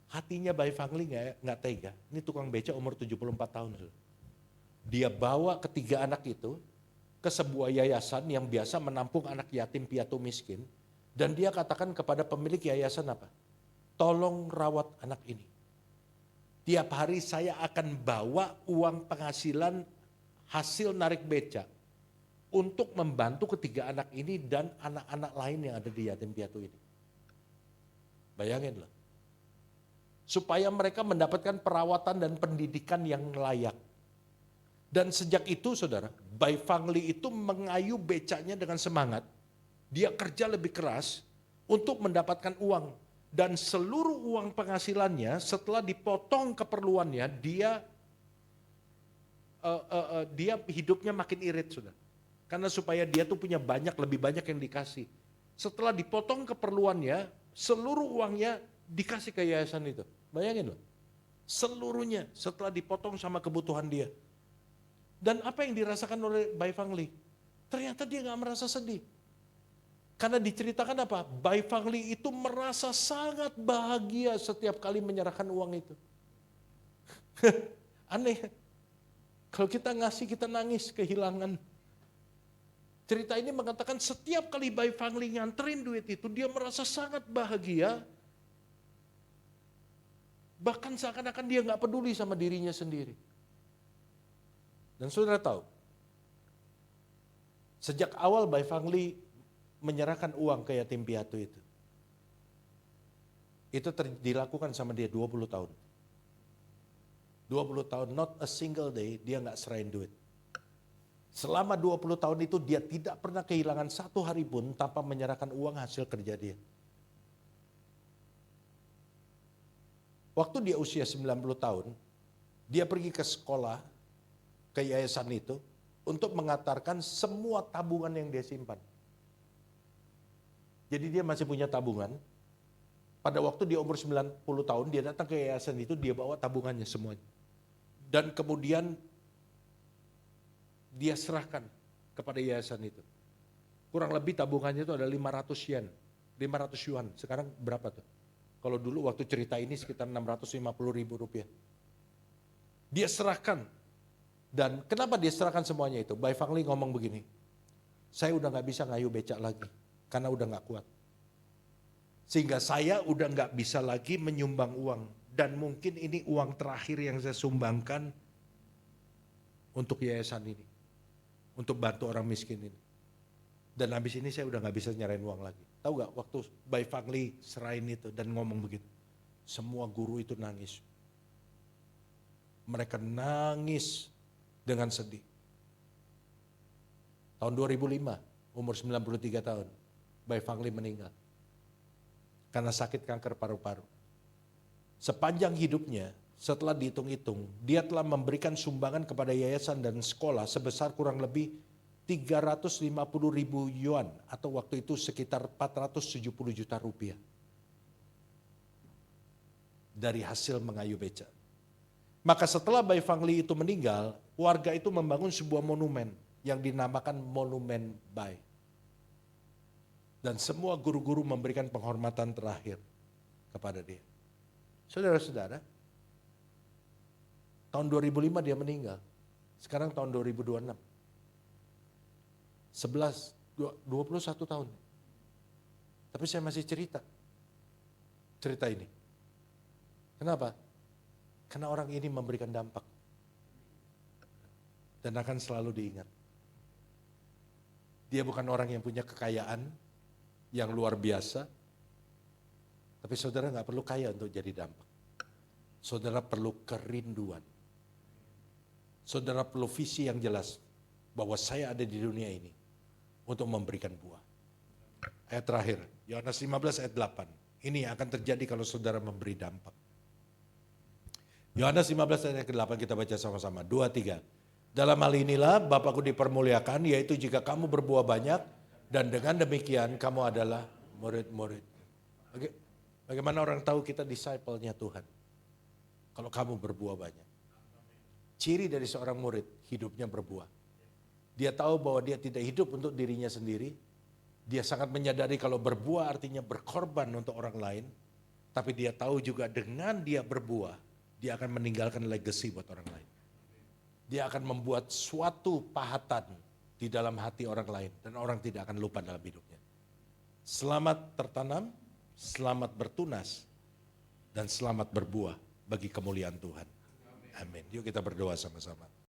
Hatinya Bai Fang Li gak tega. Ini tukang beca umur 74 tahun. Saudara. Dia bawa ketiga anak itu ke sebuah yayasan yang biasa menampung anak yatim piatu miskin. Dan dia katakan kepada pemilik yayasan apa? Tolong rawat anak ini. Tiap hari saya akan bawa uang penghasilan hasil narik beca untuk membantu ketiga anak ini dan anak-anak lain yang ada di yatim piatu ini. Bayangin loh. Supaya mereka mendapatkan perawatan dan pendidikan yang layak. Dan sejak itu saudara, Bai Fang Li itu mengayuh becanya dengan semangat. Dia kerja lebih keras untuk mendapatkan uang. Dan seluruh uang penghasilannya setelah dipotong keperluannya, dia hidupnya makin irit saudara. Karena supaya dia tuh punya lebih banyak yang dikasih. Setelah dipotong keperluannya, seluruh uangnya dikasih ke yayasan itu. Bayangin loh, seluruhnya setelah dipotong sama kebutuhan dia. Dan apa yang dirasakan oleh Bai Fang Li? Ternyata dia gak merasa sedih. Karena diceritakan apa? Bai Fang Li itu merasa sangat bahagia setiap kali menyerahkan uang itu. Aneh, kalau kita ngasih kita nangis kehilangan. Cerita ini mengatakan setiap kali Bai Fangli nganterin duit itu, dia merasa sangat bahagia. Bahkan seakan-akan dia nggak peduli sama dirinya sendiri. Dan saudara tahu, sejak awal Bai Fangli menyerahkan uang ke yatim piatu itu dilakukan sama dia 20 tahun. 20 tahun, not a single day, dia nggak serahin duit. Selama 20 tahun itu dia tidak pernah kehilangan satu hari pun tanpa menyerahkan uang hasil kerja dia. Waktu dia usia 90 tahun, dia pergi ke sekolah, ke yayasan itu, untuk mengantarkan semua tabungan yang dia simpan. Jadi dia masih punya tabungan. Pada waktu dia umur 90 tahun, dia datang ke yayasan itu, dia bawa tabungannya semuanya. Dan kemudian dia serahkan kepada yayasan itu. Kurang lebih tabungannya itu ada 500 yen, 500 yuan. Sekarang berapa tuh? Kalau dulu waktu cerita ini sekitar 650.000 rupiah. Dia serahkan. Dan kenapa dia serahkan semuanya itu? Bai Fangli ngomong begini, saya udah gak bisa ngayuh becak lagi, karena udah gak kuat. Sehingga saya udah gak bisa lagi menyumbang uang. Dan mungkin ini uang terakhir yang saya sumbangkan untuk yayasan ini. Untuk bantu orang miskin ini. Dan habis ini saya udah gak bisa nyerahin uang lagi. Tahu gak waktu Bai Fangli serahin itu dan ngomong begitu, semua guru itu nangis. Mereka nangis dengan sedih. Tahun 2005, umur 93 tahun, Bai Fangli meninggal. Karena sakit kanker paru-paru. Sepanjang hidupnya, setelah dihitung-hitung, dia telah memberikan sumbangan kepada yayasan dan sekolah sebesar kurang lebih 350.000 yuan atau waktu itu sekitar 470 juta rupiah dari hasil mengayuh beca. Maka setelah Bai Fangli itu meninggal, warga itu membangun sebuah monumen yang dinamakan Monumen Bai. Dan semua guru-guru memberikan penghormatan terakhir kepada dia. Saudara-saudara, tahun 2005 dia meninggal. Sekarang tahun 2026. 21 tahun. Tapi saya masih cerita ini. Kenapa? Karena orang ini memberikan dampak. Dan akan selalu diingat. Dia bukan orang yang punya kekayaan yang luar biasa. Tapi saudara gak perlu kaya untuk jadi dampak. Saudara perlu kerinduan. Saudara perlu visi yang jelas bahwa saya ada di dunia ini untuk memberikan buah. Ayat terakhir, Yohanes 15 ayat 8. Ini yang akan terjadi kalau saudara memberi dampak. Yohanes 15 ayat ke-8 kita baca sama-sama. 2, 3. Dalam hal inilah Bapakku dipermuliakan, yaitu jika kamu berbuah banyak, dan dengan demikian kamu adalah murid-murid. Bagaimana orang tahu kita disciple-nya Tuhan? Kalau kamu berbuah banyak. Ciri dari seorang murid, hidupnya berbuah. Dia tahu bahwa dia tidak hidup untuk dirinya sendiri. Dia sangat menyadari kalau berbuah artinya berkorban untuk orang lain. Tapi dia tahu juga dengan dia berbuah, dia akan meninggalkan legacy buat orang lain. Dia akan membuat suatu pahatan di dalam hati orang lain. Dan orang tidak akan lupa dalam hidupnya. Selamat tertanam, selamat bertunas, dan selamat berbuah bagi kemuliaan Tuhan. Amin. Yuk kita berdoa sama-sama.